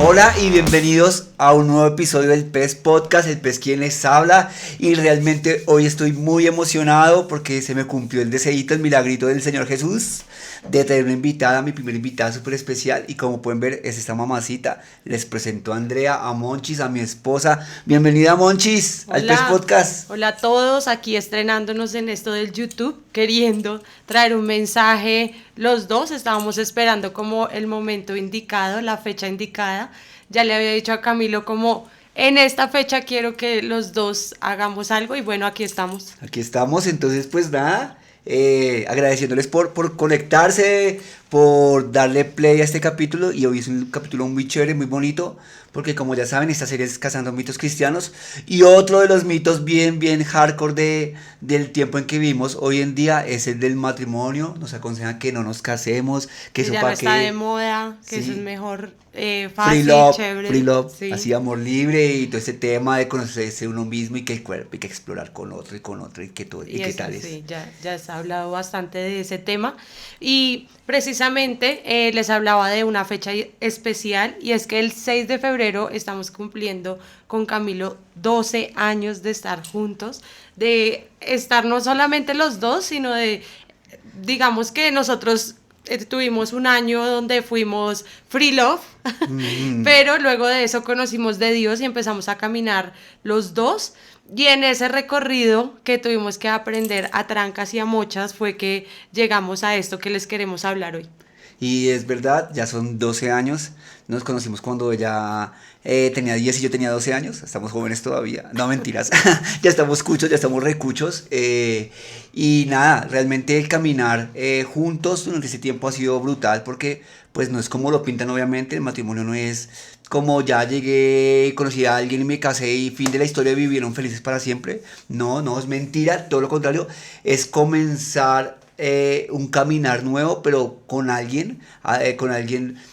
Hola y bienvenidos a un nuevo episodio del PES Podcast, el PES quien les habla, y realmente hoy estoy muy emocionado porque se me cumplió el deseíto, el milagrito del Señor Jesús de tener una invitada, mi primera invitada súper especial, y como pueden ver es esta mamacita. Les presento a Andrea, a Monchis, a mi esposa. Bienvenida Monchis al PES Hola, Podcast. hola a todos, aquí estrenándonos en esto del YouTube, queriendo traer un mensaje. Los dos estábamos esperando como el momento indicado, la fecha indicada. Ya le había dicho a Camilo como en esta fecha quiero que los dos hagamos algo y bueno, aquí estamos. Aquí estamos, entonces pues nada, agradeciéndoles por conectarse, por darle play a este capítulo. Y hoy es un capítulo muy chévere, muy bonito, porque como ya saben, esta serie es Cazando Mitos Cristianos, y otro de los mitos bien hardcore del tiempo en que vivimos hoy en día es el del matrimonio. Nos aconsejan que no nos casemos, que Que eso ya no para está de qué, moda, que eso es sí. mejor, Free fácil, chévere, love, sí. así amor libre y todo ese tema de conocerse uno mismo y que el cuerpo y que explorar con otro y que todo y Y qué eso tal es. sí, ya se ha hablado bastante de ese tema. Y precisamente les hablaba de una fecha especial y es que el 6 de febrero estamos cumpliendo con Camilo 12 años de estar juntos, de estar no solamente los dos, sino de, digamos que nosotros tuvimos un año donde fuimos free love, Mm, pero luego de eso conocimos de Dios y empezamos a caminar los dos. Y en ese recorrido que tuvimos que aprender a trancas y a mochas fue que llegamos a esto que les queremos hablar hoy. y es verdad, ya son 12 años. Nos conocimos cuando ella tenía 10 y yo tenía 12 años. Estamos jóvenes todavía. No, mentiras. Ya estamos cuchos, ya estamos recuchos. Y nada, realmente el caminar juntos durante ese tiempo ha sido brutal porque pues no es como lo pintan obviamente. El matrimonio no es como ya llegué, conocí a alguien y me casé y fin de la historia, vivieron felices para siempre. No, no, es mentira. Todo lo contrario, es comenzar un caminar nuevo, pero con alguien,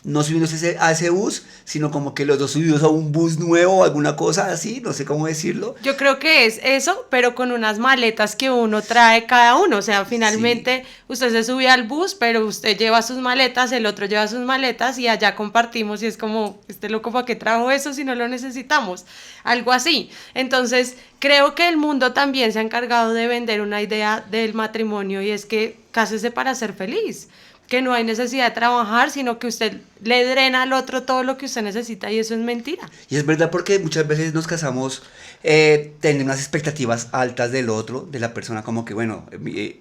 no subiéndose a ese bus, sino como que los dos subidos a un bus nuevo o alguna cosa así, no sé cómo decirlo. Yo creo que es eso, pero con unas maletas que uno trae cada uno. O sea, Sí, finalmente usted se sube al bus, pero usted lleva sus maletas, el otro lleva sus maletas y allá compartimos y es como, este loco, ¿para qué trajo eso si no lo necesitamos? Algo así. Entonces, creo que el mundo también se ha encargado de vender una idea del matrimonio y es que cásese para ser feliz, que no hay necesidad de trabajar, sino que usted le drena al otro todo lo que usted necesita y eso es mentira. y es verdad porque muchas veces nos casamos teniendo unas expectativas altas del otro, de la persona, como que, bueno,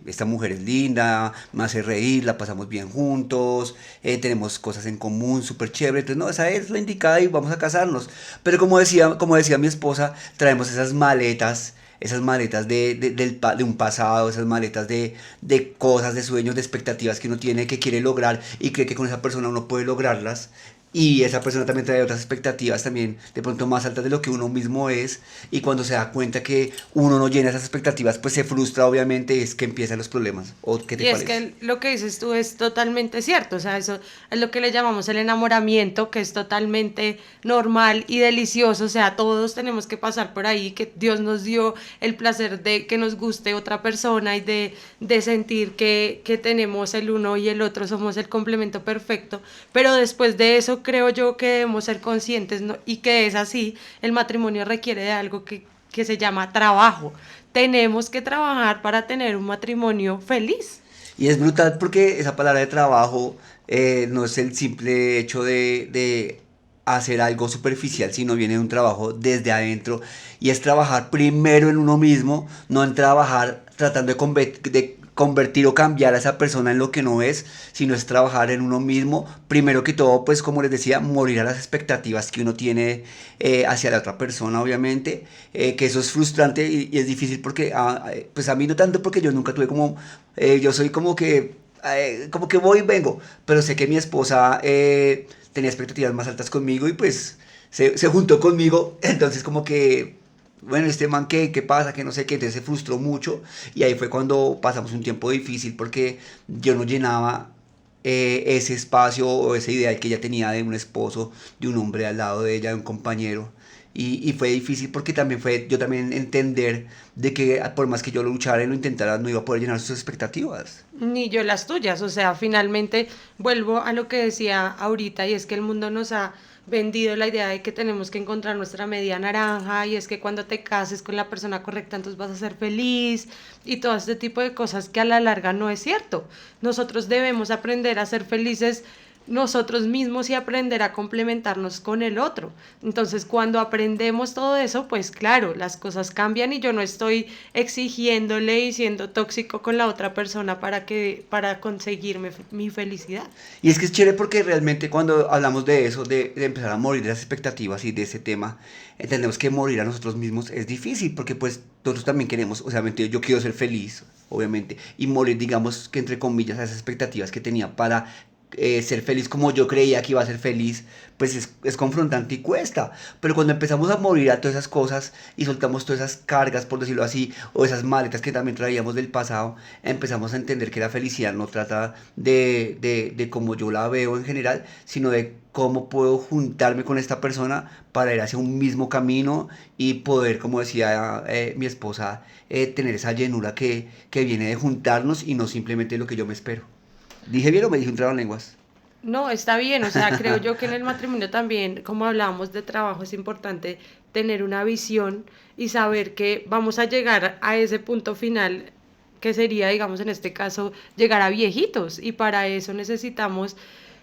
esta mujer es linda, me hace reír, la pasamos bien juntos, tenemos cosas en común, súper chévere, entonces no, esa es la indicada y vamos a casarnos. Pero como decía mi esposa, traemos esas maletas de un pasado, esas maletas de cosas, de sueños, de expectativas que uno tiene, que quiere lograr y cree que con esa persona uno puede lograrlas. Y esa persona también trae otras expectativas también, de pronto más altas de lo que uno mismo es. Y cuando se da cuenta que uno no llena esas expectativas, pues se frustra, obviamente, es que empiezan los problemas. ¿O qué te Y es parece? que lo que dices tú es totalmente cierto, o sea, eso es lo que le llamamos el enamoramiento, que es totalmente normal y delicioso, o sea, todos tenemos que pasar por ahí, que Dios nos dio el placer de que nos guste otra persona y de sentir que tenemos el uno y el otro, somos el complemento perfecto, pero después de eso creo yo que debemos ser conscientes, ¿no? Y que es así, el matrimonio requiere de algo que se llama trabajo. Tenemos que trabajar para tener un matrimonio feliz. Y es brutal porque esa palabra de trabajo no es el simple hecho de hacer algo superficial, sino viene de un trabajo desde adentro. Y es trabajar primero en uno mismo, no en trabajar tratando de convertir o cambiar a esa persona en lo que no es, sino es trabajar en uno mismo. Primero que todo, pues como les decía, morir a las expectativas que uno tiene hacia la otra persona, obviamente. Que eso es frustrante y es difícil porque, pues a mí no tanto porque yo nunca tuve como yo soy como que voy y vengo, pero sé que mi esposa tenía expectativas más altas conmigo y pues se juntó conmigo, entonces como que, bueno, este man, ¿qué pasa? Que no sé qué, entonces se frustró mucho y ahí fue cuando pasamos un tiempo difícil porque yo no llenaba ese espacio o esa idea que ella tenía de un esposo, de un hombre al lado de ella, de un compañero. Y fue difícil porque también fue yo también entender de que por más que yo lo luchara y lo intentara, no iba a poder llenar sus expectativas. Ni yo las tuyas, o sea, finalmente vuelvo a lo que decía ahorita y es que el mundo nos ha vendido la idea de que tenemos que encontrar nuestra media naranja y es que cuando te cases con la persona correcta entonces vas a ser feliz y todo este tipo de cosas que a la larga no es cierto. Nosotros debemos aprender a ser felices nosotros mismos y aprender a complementarnos con el otro. Entonces, cuando aprendemos todo eso, pues claro, las cosas cambian y yo no estoy exigiéndole y siendo tóxico con la otra persona para conseguirme mi felicidad. Y es que es chévere porque realmente cuando hablamos de eso, de empezar a morir de las expectativas y de ese tema, entendemos que morir a nosotros mismos es difícil porque pues nosotros también queremos, o sea, yo quiero ser feliz, obviamente, y morir, digamos que entre comillas, a esas expectativas que tenía para ser feliz como yo creía que iba a ser feliz, pues es confrontante y cuesta. Pero cuando empezamos a morir a todas esas cosas y soltamos todas esas cargas, por decirlo así, o esas maletas que también traíamos del pasado, empezamos a entender que la felicidad no trata de cómo yo la veo en general, sino de cómo puedo juntarme con esta persona para ir hacia un mismo camino y poder, como decía mi esposa, tener esa llenura que viene de juntarnos y no simplemente lo que yo me espero. ¿Dije bien o me dije un trabalenguas? No, está bien, o sea, creo yo que en el matrimonio también, como hablábamos de trabajo, es importante tener una visión y saber que vamos a llegar a ese punto final que sería, digamos, en este caso, llegar a viejitos y para eso necesitamos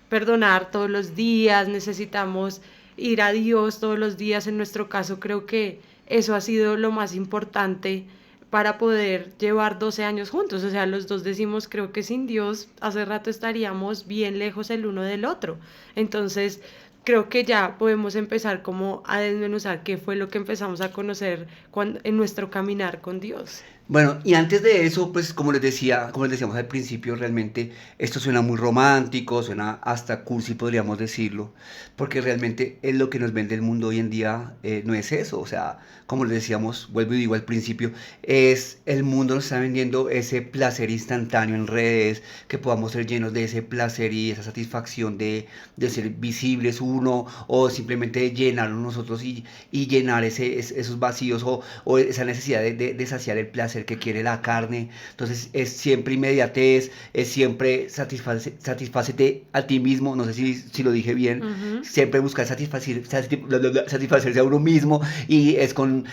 perdonar todos los días, necesitamos ir a Dios todos los días. En nuestro caso, creo que eso ha sido lo más importante para poder llevar 12 años juntos. O sea, los dos decimos, creo que sin Dios hace rato estaríamos bien lejos el uno del otro. Entonces, creo que ya podemos empezar como a desmenuzar qué fue lo que empezamos a conocer en nuestro caminar con Dios. Bueno, y antes de eso, pues como les decía, como les decíamos al principio, realmente esto suena muy romántico, suena hasta cursi, podríamos decirlo, porque realmente es lo que nos vende el mundo hoy en día, no es eso, o sea, como les decíamos, vuelvo y digo al principio, es el mundo nos está vendiendo ese placer instantáneo en redes, que podamos ser llenos de ese placer y esa satisfacción de ser visibles uno, o simplemente de llenarnos nosotros y llenar esos vacíos o esa necesidad de saciar el placer que quiere la carne. Entonces es siempre inmediatez, es siempre satisfacete a ti mismo, no sé si lo dije bien, Ujú. siempre buscar satisfacerse a uno mismo y es con,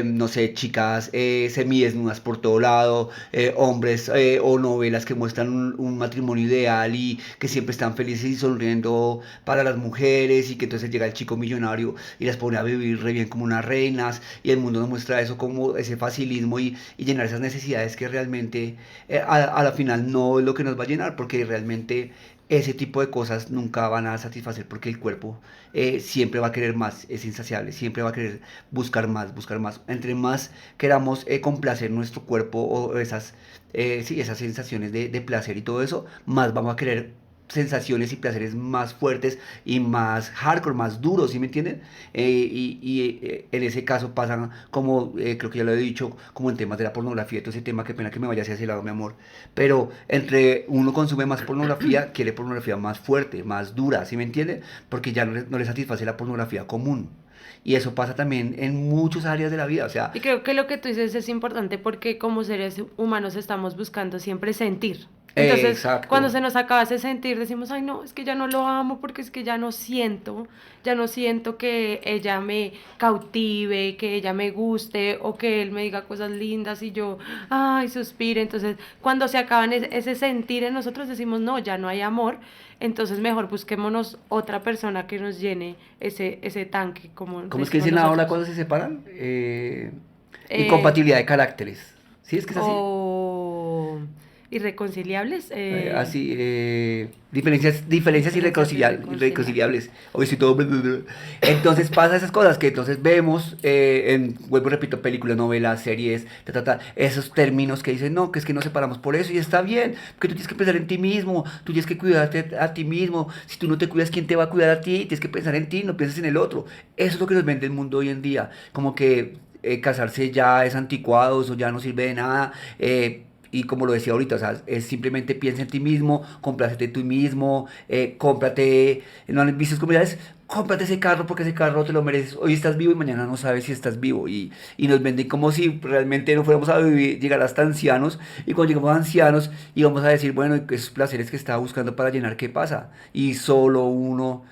no sé, chicas semidesnudas por todo lado, hombres o novelas que muestran un matrimonio ideal y que siempre están felices y sonriendo para las mujeres y que entonces llega el chico millonario y las pone a vivir re bien como unas reinas y el mundo nos muestra eso como ese facilismo y llenar esas necesidades que realmente a la final no es lo que nos va a llenar porque realmente ese tipo de cosas nunca van a satisfacer porque el cuerpo siempre va a querer más, es insaciable, siempre va a querer buscar más, buscar más. Entre más queramos complacer nuestro cuerpo o sí, esas sensaciones de placer y todo eso, más vamos a querer sensaciones y placeres más fuertes y más hardcore, más duros, ¿sí me entienden? En ese caso pasan como, creo que ya lo he dicho, como en temas de la pornografía, todo ese tema, qué pena que me vaya hacia ese lado, mi amor, pero entre uno consume más pornografía, quiere pornografía más fuerte, más dura, ¿sí me entienden? Porque ya no le satisface la pornografía común. Y eso pasa también en muchas áreas de la vida, o sea, Y creo que lo que tú dices es importante porque como seres humanos estamos buscando siempre sentir. Entonces, cuando exacto. se nos acaba ese sentir, decimos, ay, no, es que ya no lo amo porque es que ya no siento que ella me cautive, que ella me guste o que él me diga cosas lindas y yo, ay, suspire. Entonces, cuando se acaba ese sentir en nosotros, decimos, no, ya no hay amor. Entonces, mejor busquémonos otra persona que nos llene ese tanque, como ¿Cómo es que decimos dicen ahora nosotros. cuando se separan? Eh, Incompatibilidad de caracteres. ¿Sí es que es así? o irreconciliables, Diferencias diferencias irreconciliables. irreconciliables. Hoy estoy todo. Entonces pasa esas cosas que entonces vemos, vuelvo y repito, películas, novelas, series, esos términos que dicen, no, que es que nos separamos por eso y está bien, porque tú tienes que pensar en ti mismo, tú tienes que cuidarte a ti mismo. Si tú no te cuidas, ¿quién te va a cuidar a ti? Tienes que pensar en ti, no pienses en el otro. Eso es lo que nos vende el mundo hoy en día. Como que casarse ya es anticuado, eso ya no sirve de nada. Y como lo decía ahorita, o sea, es simplemente piensa en ti mismo, complácete tú mismo, cómprate, no han visto comunidades, cómprate ese carro porque ese carro te lo mereces. Hoy estás vivo y mañana no sabes si estás vivo. Y nos venden como si realmente no fuéramos a vivir, llegar hasta ancianos. Y cuando llegamos a ancianos íbamos a decir, bueno, y esos placeres que estaba buscando para llenar, ¿qué pasa? Y solo uno,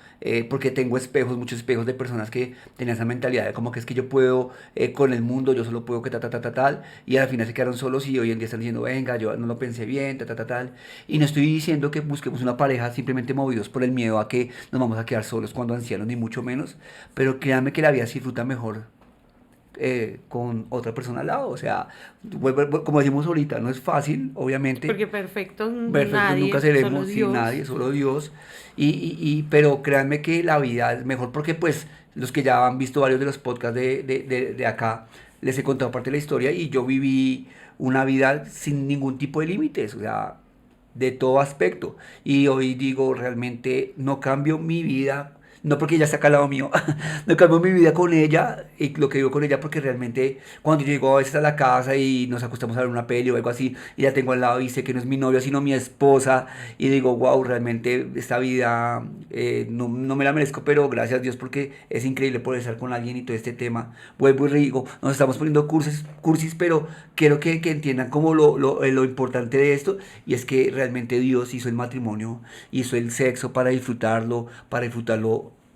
porque tengo espejos, muchos espejos de personas que tenían esa mentalidad de como que es que yo puedo con el mundo, yo solo puedo que tal. Y al final se quedaron solos y hoy en día están diciendo, venga, yo no lo pensé bien, tal. Y no estoy diciendo que busquemos una pareja simplemente movidos por el miedo a que nos vamos a quedar solos cuando ancianos, ni mucho menos. Pero créanme que la vida se disfruta mejor con otra persona al lado. O sea, como decimos ahorita, no es fácil, obviamente. Porque perfecto Perfectos nunca nadie, solo seremos, sin Dios. nadie, solo Dios. Pero créanme que la vida es mejor porque pues los que ya han visto varios de los podcasts de acá, les he contado parte de la historia y yo viví una vida sin ningún tipo de límites, o sea, de todo aspecto. Y hoy digo, realmente no cambio mi vida, no porque ella está acá al lado mío, no cambio mi vida con ella y lo que vivo con ella porque realmente cuando yo llego a veces a la casa y nos acostamos a ver una peli o algo así y la tengo al lado y sé que no es mi novia sino mi esposa y digo, wow, realmente esta vida no me la merezco, pero gracias a Dios porque es increíble poder estar con alguien y todo este tema. Vuelvo y digo, nos estamos poniendo cursis, pero quiero que entiendan como lo importante de esto y es que realmente Dios hizo el matrimonio, hizo el sexo para disfrutarlo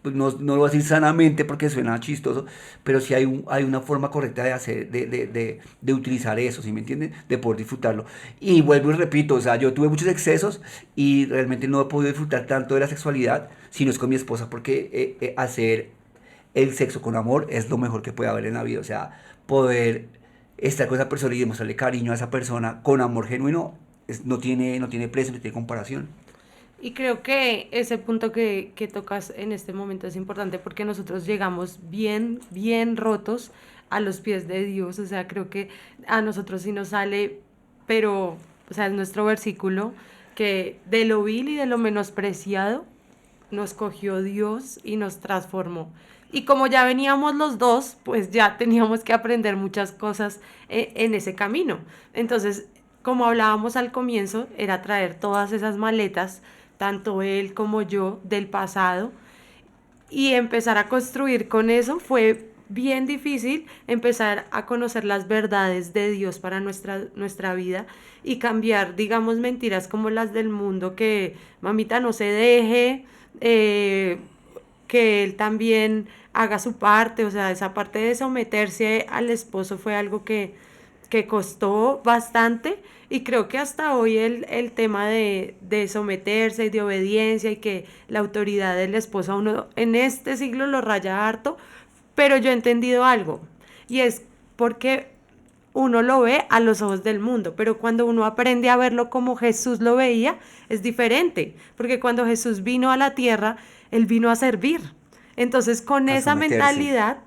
pues no lo voy a decir sanamente porque suena chistoso, pero sí hay una forma correcta de hacer, de utilizar eso, ¿sí me entienden? De poder disfrutarlo. Y vuelvo y repito, o sea, yo tuve muchos excesos y realmente no he podido disfrutar tanto de la sexualidad si no es con mi esposa, porque hacer el sexo con amor es lo mejor que puede haber en la vida, o sea, poder estar con esa persona y demostrarle cariño a esa persona con amor genuino no tiene precio, no tiene comparación. Y creo que ese punto que tocas en este momento es importante porque nosotros llegamos bien, bien rotos a los pies de Dios. O sea, creo que a nosotros sí nos sale, pero, o sea, es nuestro versículo, que de lo vil y de lo menospreciado nos cogió Dios y nos transformó. Y como ya veníamos los dos, pues ya teníamos que aprender muchas cosas en ese camino. Entonces, como hablábamos al comienzo, era traer todas esas maletas, tanto él como yo, del pasado, y empezar a construir con eso fue bien difícil, empezar a conocer las verdades de Dios para nuestra vida y cambiar, digamos, mentiras como las del mundo, que mamita no se deje, eh, que él también haga su parte, o sea, esa parte de someterse al esposo fue algo que costó bastante y creo que hasta hoy el tema de someterse y de obediencia y que la autoridad del esposo a uno en este siglo lo raya harto, pero yo he entendido algo y es porque uno lo ve a los ojos del mundo, pero cuando uno aprende a verlo como Jesús lo veía, es diferente, porque cuando Jesús vino a la tierra, Él vino a servir. Entonces, con A esa someterse. mentalidad,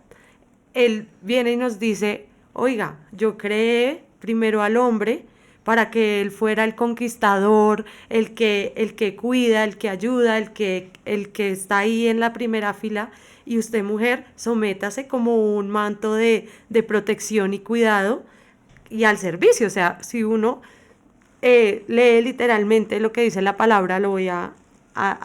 Él viene y nos dice, oiga, yo creé primero al hombre para que él fuera el conquistador, el que cuida, el que ayuda, el que está ahí en la primera fila. Y usted, mujer, sométase como un manto de protección y cuidado y al servicio. O sea, si uno lee literalmente lo que dice la palabra, lo voy a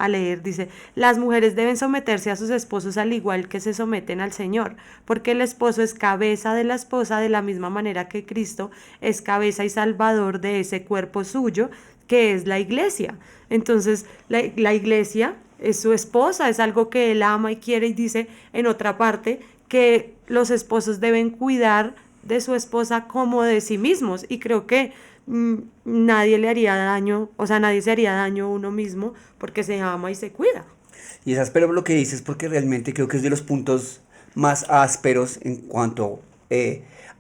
leer, dice, las mujeres deben someterse a sus esposos al igual que se someten al Señor, porque el esposo es cabeza de la esposa de la misma manera que Cristo es cabeza y salvador de ese cuerpo suyo, que es la iglesia. Entonces, la iglesia es su esposa, es algo que él ama y quiere y dice en otra parte que los esposos deben cuidar de su esposa como de sí mismos y creo que nadie le haría daño, o sea, nadie se haría daño a uno mismo porque se ama y se cuida. Y es áspero lo que dices porque realmente creo que es de los puntos más ásperos en cuanto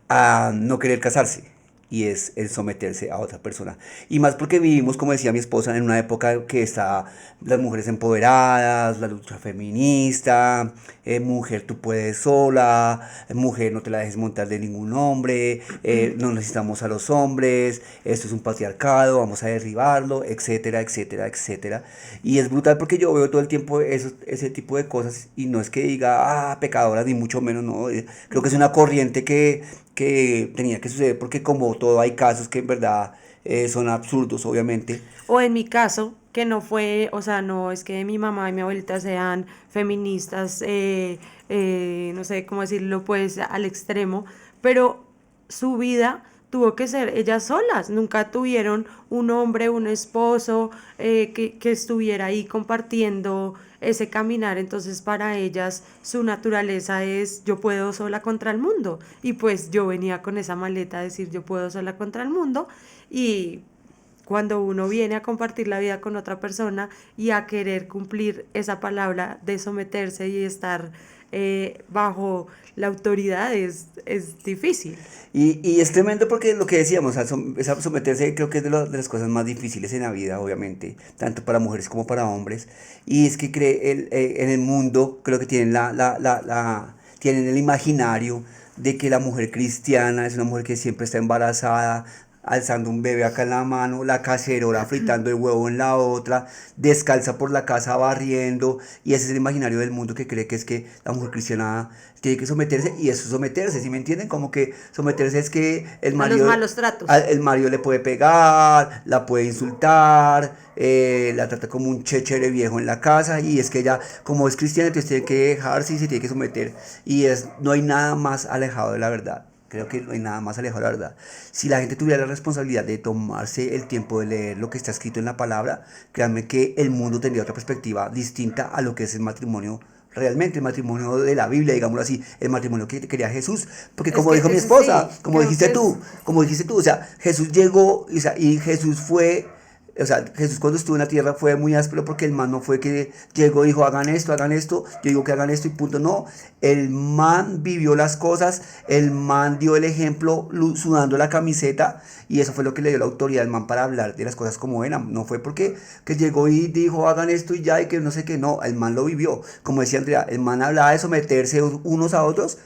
a no querer casarse y es el someterse a otra persona. Y más porque vivimos, como decía mi esposa, en una época que está las mujeres empoderadas, la lucha feminista, mujer tú puedes sola, mujer no te la dejes montar de ningún hombre, no necesitamos a los hombres, esto es un patriarcado, vamos a derribarlo, etcétera, etcétera, etcétera. Y es brutal porque yo veo todo el tiempo ese tipo de cosas y no es que diga, pecadoras, ni mucho menos, no. Creo que es una corriente que tenía que suceder porque como todo hay casos que en verdad son absurdos, obviamente. O en mi caso, que no fue, o sea, no es que mi mamá y mi abuelita sean feministas, no sé cómo decirlo, pues al extremo, pero su vida tuvo que ser ellas solas, nunca tuvieron un hombre, un esposo que estuviera ahí compartiendo ese caminar, entonces para ellas su naturaleza es yo puedo sola contra el mundo y pues yo venía con esa maleta a decir yo puedo sola contra el mundo y cuando uno viene a compartir la vida con otra persona y a querer cumplir esa palabra de someterse y estar bajo la autoridad es difícil. Y es tremendo porque lo que decíamos, esa someterse creo que es de las cosas más difíciles en la vida, obviamente, tanto para mujeres como para hombres. Y es que en el mundo creo que tienen tienen el imaginario de que la mujer cristiana es una mujer que siempre está embarazada, alzando un bebé acá en la mano, la cacerola fritando el huevo en la otra, descalza por la casa barriendo, y ese es el imaginario del mundo que cree que es que la mujer cristiana tiene que someterse, y eso es someterse, ¿sí me entienden? Como que someterse es que A los malos tratos. el marido le puede pegar, la puede insultar, la trata como un chéchere viejo en la casa, y es que ella, como es cristiana, entonces tiene que dejarse y se tiene que someter, no hay nada más alejado de la verdad. Creo que no hay nada más alejado de la verdad. Si la gente tuviera la responsabilidad de tomarse el tiempo de leer lo que está escrito en la palabra, créanme que el mundo tendría otra perspectiva distinta a lo que es el matrimonio realmente, el matrimonio de la Biblia, digámoslo así, el matrimonio que quería Jesús. Porque Es como que dijo mi eso esposa, sí, creo que es como dijiste tú, o sea, Jesús llegó y Jesús fue... O sea, Jesús cuando estuvo en la tierra fue muy áspero porque el man no fue que llegó y dijo hagan esto, yo digo que hagan esto y punto. No, el man vivió las cosas, el man dio el ejemplo sudando la camiseta y eso fue lo que le dio la autoridad al man para hablar de las cosas como eran. No fue porque que llegó y dijo hagan esto y ya y que no sé qué, no, el man lo vivió. Como decía Andrea, el man hablaba de someterse unos a otros,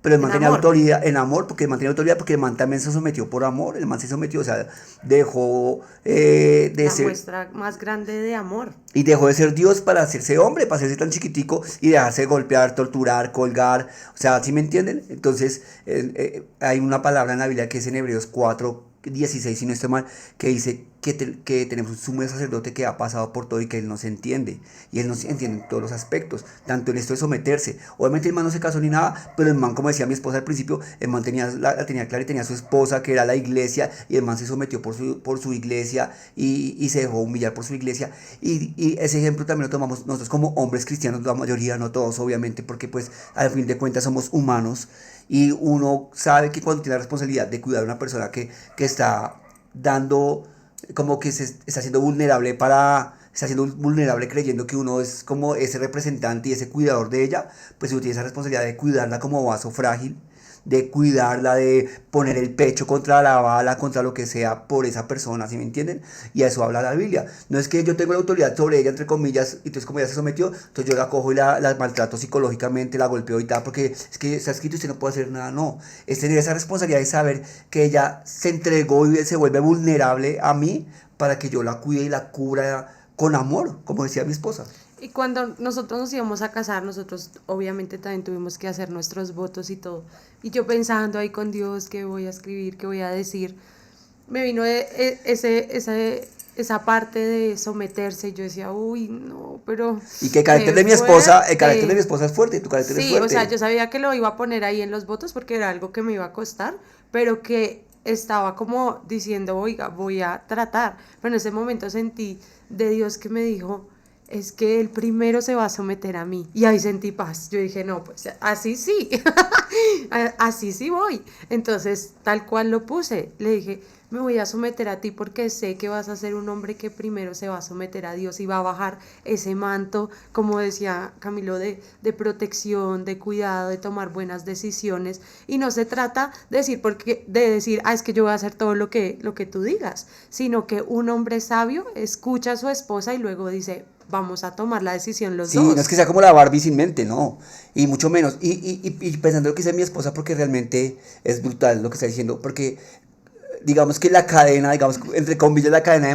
pero el man en tenía amor. autoridad, en amor, porque el man tenía autoridad, porque el man también se sometió por amor, el man se sometió, o sea, dejó de La ser, muestra más grande de amor. y dejó de ser Dios para hacerse hombre, para hacerse tan chiquitico y dejarse golpear, torturar, colgar, o sea, ¿sí me entienden? Entonces, hay una palabra en la Biblia que es en Hebreos 4:16 si no estoy mal, que dice que tenemos un sumo sacerdote que ha pasado por todo y que él nos entiende. Y él nos entiende en todos los aspectos, tanto en esto de someterse. Obviamente el man no se casó ni nada, pero el man, como decía mi esposa al principio, el man la tenía clara y tenía su esposa, que era la iglesia, y el man se sometió por su iglesia y se dejó humillar por su iglesia. Y ese ejemplo también lo tomamos nosotros como hombres cristianos, la mayoría, no todos, obviamente, porque pues al fin de cuentas somos humanos y uno sabe que cuando tiene la responsabilidad de cuidar a una persona que está dando, como que se está haciendo vulnerable está siendo vulnerable creyendo que uno es como ese representante y ese cuidador de ella, pues uno tiene esa responsabilidad de cuidarla como vaso frágil, de cuidarla, de poner el pecho contra la bala, contra lo que sea por esa persona, ¿sí me entienden? Y a eso habla la Biblia. No es que yo tengo la autoridad sobre ella, entre comillas, y entonces como ella se sometió, entonces yo la cojo y la maltrato psicológicamente, la golpeo y tal, porque es que está escrito y usted no puede hacer nada, no. Es tener esa responsabilidad de saber que ella se entregó y se vuelve vulnerable a mí para que yo la cuide y la cubra con amor, como decía mi esposa. Y cuando nosotros nos íbamos a casar, nosotros obviamente también tuvimos que hacer nuestros votos y todo. Y yo pensando ahí con Dios, qué voy a escribir, qué voy a decir, me vino esa parte de someterse. Y yo decía, uy, no, pero Y que qué el carácter de mi fuerte. esposa es fuerte, tu carácter es Sí, o sea, fuerte. yo sabía que lo iba a poner ahí en los votos porque era algo que me iba a costar, pero que estaba como diciendo, oiga, voy a tratar. Pero en ese momento sentí de Dios que me dijo, es que el primero se va a someter a mí. Y ahí sentí paz. Yo dije, no, pues así sí, así sí voy. Entonces, tal cual lo puse, le dije, me voy a someter a ti porque sé que vas a ser un hombre que primero se va a someter a Dios y va a bajar ese manto, como decía Camilo, de protección, de cuidado, de tomar buenas decisiones. Y no se trata de decir, es que yo voy a hacer todo lo que tú digas, sino que un hombre sabio escucha a su esposa y luego dice, vamos a tomar la decisión los Sí, no es dos. que sea como la Barbie sin mente, no. Y mucho menos. Y pensando lo que dice mi esposa, porque realmente es brutal lo que está diciendo. Porque digamos que la cadena, digamos, entre comillas, la cadena de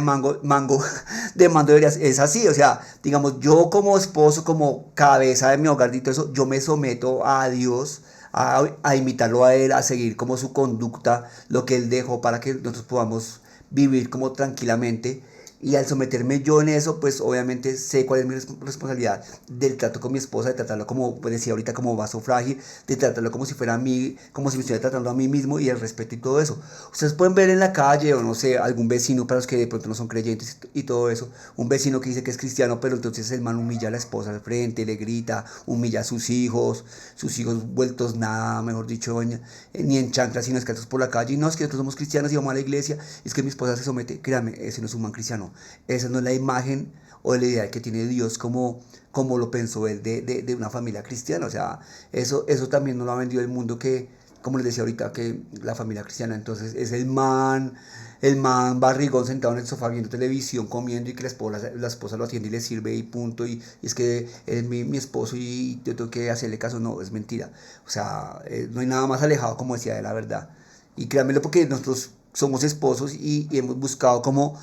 de mando es así. O sea, digamos, yo como esposo, como cabeza de mi hogar y todo eso, yo me someto a Dios, a invitarlo a Él, a seguir como su conducta, lo que Él dejó para que nosotros podamos vivir como tranquilamente. Y al someterme yo en eso, pues obviamente sé cuál es mi responsabilidad del trato con mi esposa, de tratarlo como, pues decía ahorita, como vaso frágil, de tratarlo como si fuera a mí, como si me estuviera tratando a mí mismo y el respeto y todo eso. Ustedes pueden ver en la calle o no sé, algún vecino para los que de pronto no son creyentes y todo eso, un vecino que dice que es cristiano, pero entonces el man humilla a la esposa al frente, le grita, humilla a sus hijos vueltos nada, mejor dicho, ni en chanclas, sino descalzos por la calle. Y no, es que nosotros somos cristianos y vamos a la iglesia, y es que mi esposa se somete. Créame, ese no es un man cristiano. Esa no es la imagen o la idea que tiene Dios como lo pensó él de una familia cristiana. O sea, eso también nos lo ha vendido el mundo que, como les decía ahorita, que la familia cristiana entonces es el man barrigón sentado en el sofá viendo televisión, comiendo y que la esposa lo atiende y le sirve y punto. Y es que él es mi esposo y yo tengo que hacerle caso. No, es mentira. O sea, no hay nada más alejado, como decía, de la verdad. Y créanmelo porque nosotros somos esposos y hemos buscado como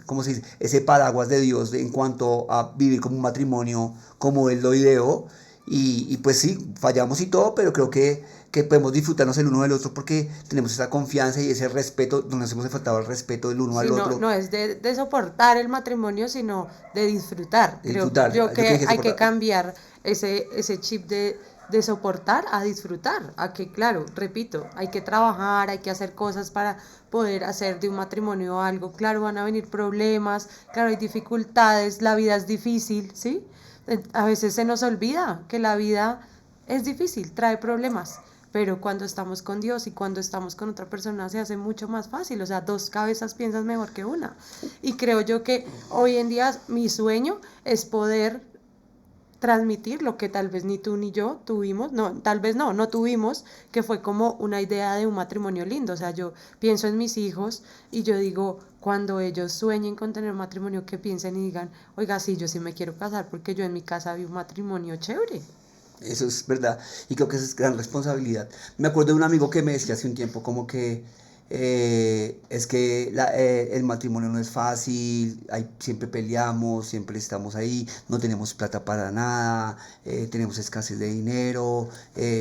¿cómo se dice? Ese paraguas de Dios en cuanto a vivir como un matrimonio como Él lo ideó. Y pues sí, fallamos y todo, pero creo que podemos disfrutarnos el uno del otro porque tenemos esa confianza y ese respeto, nos hemos faltado el respeto del uno al Sí, no, otro, no es de soportar el matrimonio, sino de disfrutar. de Creo disfrutar, yo lo que que dije, hay que soportar. cambiar ese chip de soportar a disfrutar, a que, claro, repito, hay que trabajar, hay que hacer cosas para poder hacer de un matrimonio algo. Claro, van a venir problemas, claro, hay dificultades, la vida es difícil, ¿sí? A veces se nos olvida que la vida es difícil, trae problemas, pero cuando estamos con Dios y cuando estamos con otra persona se hace mucho más fácil, o sea, dos cabezas piensan mejor que una. Y creo yo que hoy en día mi sueño es poder transmitir lo que tal vez ni tú ni yo tuvimos, no, tal vez no tuvimos, que fue como una idea de un matrimonio lindo. O sea, yo pienso en mis hijos y yo digo, cuando ellos sueñen con tener un matrimonio, que piensen y digan, oiga, sí, yo sí me quiero casar porque yo en mi casa vi un matrimonio chévere. Eso es verdad. Y creo que esa es gran responsabilidad. Me acuerdo de un amigo que me decía hace un tiempo como que es que el matrimonio no es fácil, siempre peleamos, siempre estamos ahí, no tenemos plata para nada, tenemos escasez de dinero,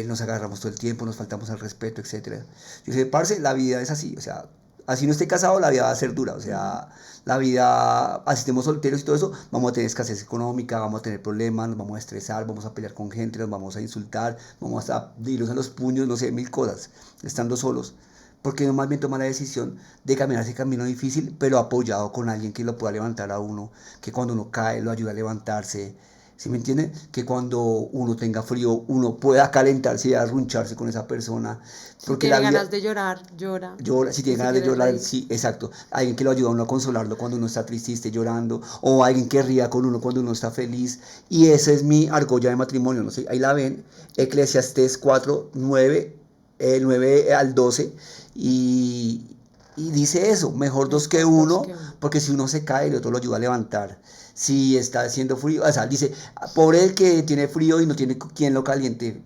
nos agarramos todo el tiempo, nos faltamos al respeto, etcétera. Yo dije, parce, la vida es así, o sea, así no esté casado, la vida va a ser dura, o sea, la vida, así estemos solteros y todo eso, vamos a tener escasez económica, vamos a tener problemas, nos vamos a estresar, vamos a pelear con gente, nos vamos a insultar, vamos a irnos a los puños, no sé, mil cosas, estando solos. Porque no más bien toma la decisión de caminar ese camino difícil, pero apoyado con alguien que lo pueda levantar a uno, que cuando uno cae lo ayude a levantarse, ¿sí me entiende? Que cuando uno tenga frío, uno pueda calentarse y arruncharse con esa persona, Si porque la tiene vida, ganas de llorar, llora. llora, si Y tiene si ganas de quiere llorar, reír. sí, exacto. Alguien que lo ayuda a uno a consolarlo cuando uno está triste, esté llorando, o alguien que ría con uno cuando uno está feliz. Y esa es mi argolla de matrimonio, no sé, ahí la ven, Eclesiastés 4 9 9 al 12 y, y dice eso, mejor dos que Mejor dos uno, que uno. porque si uno se cae, el otro lo ayuda a levantar. Si está haciendo frío, o sea, dice, pobre el que tiene frío y no tiene quien lo caliente,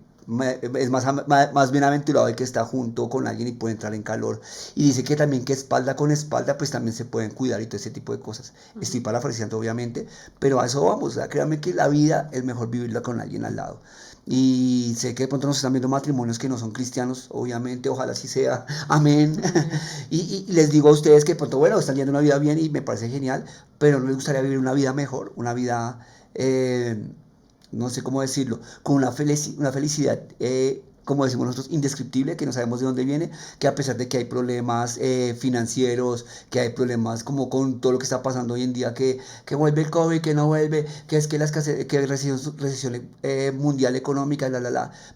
es más bienaventurado el que está junto con alguien y puede entrar en calor. Y dice que también que espalda con espalda, pues también se pueden cuidar y todo ese tipo de cosas. Estoy parafraseando, obviamente, pero a eso vamos. O sea, créanme que la vida es mejor vivirla con alguien al lado. Y sé que de pronto nos están viendo matrimonios que no son cristianos, obviamente, ojalá así sea, amén. Amén. Y les digo a ustedes que de pronto, bueno, están viendo una vida bien y me parece genial, pero no les gustaría vivir una vida mejor, una vida no sé cómo decirlo, con una felicidad, como decimos nosotros, indescriptible, que no sabemos de dónde viene, que a pesar de que hay problemas financieros, que hay problemas como con todo lo que está pasando hoy en día, que vuelve el COVID, que no vuelve, que es que la escasez, que hay recesión mundial económica,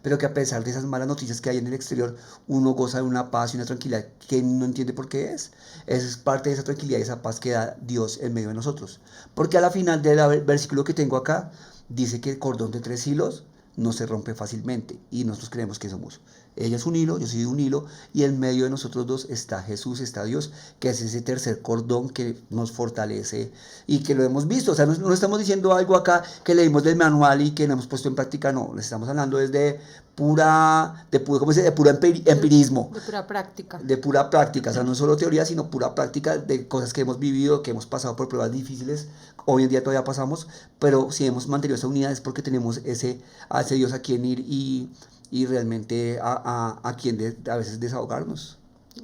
pero que a pesar de esas malas noticias que hay en el exterior, uno goza de una paz y una tranquilidad que no entiende por qué es. Esa es parte de esa tranquilidad y esa paz que da Dios en medio de nosotros. Porque a la final del versículo que tengo acá, dice que el cordón de 3 hilos no se rompe fácilmente y nosotros creemos que somos. Ella es un hilo, yo soy un hilo y en medio de nosotros dos está Jesús, está Dios, que es ese tercer cordón que nos fortalece y que lo hemos visto. O sea, no estamos diciendo algo acá que leímos del manual y que no hemos puesto en práctica, no, le estamos hablando desde ¿cómo se dice? De puro empirismo, De pura práctica. de pura práctica, o sea, no solo teoría, sino pura práctica de cosas que hemos vivido, que hemos pasado por pruebas difíciles, hoy en día todavía pasamos, pero si hemos mantenido esa unidad es porque tenemos a ese Dios a quien ir y realmente a quien a veces desahogarnos.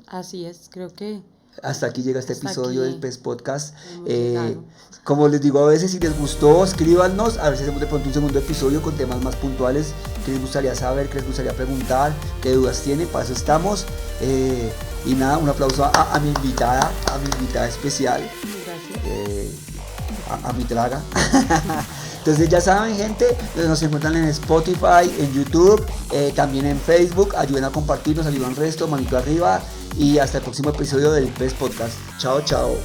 Así es, creo que Hasta aquí llega este Hasta episodio aquí. del PES Podcast. Hemos llegado. Como les digo a veces, si les gustó, escríbanos. A ver si hacemos de pronto un segundo episodio con temas más puntuales que les gustaría saber, que les gustaría preguntar, qué dudas tienen. Para eso estamos. Y nada, un aplauso a mi invitada especial, Gracias. a mi traga. Entonces ya saben, gente, nos encuentran en Spotify, en YouTube, también en Facebook. Ayuden a compartirnos, ayudan al resto, manito arriba. Y hasta el próximo episodio del PES Podcast. Chao, chao.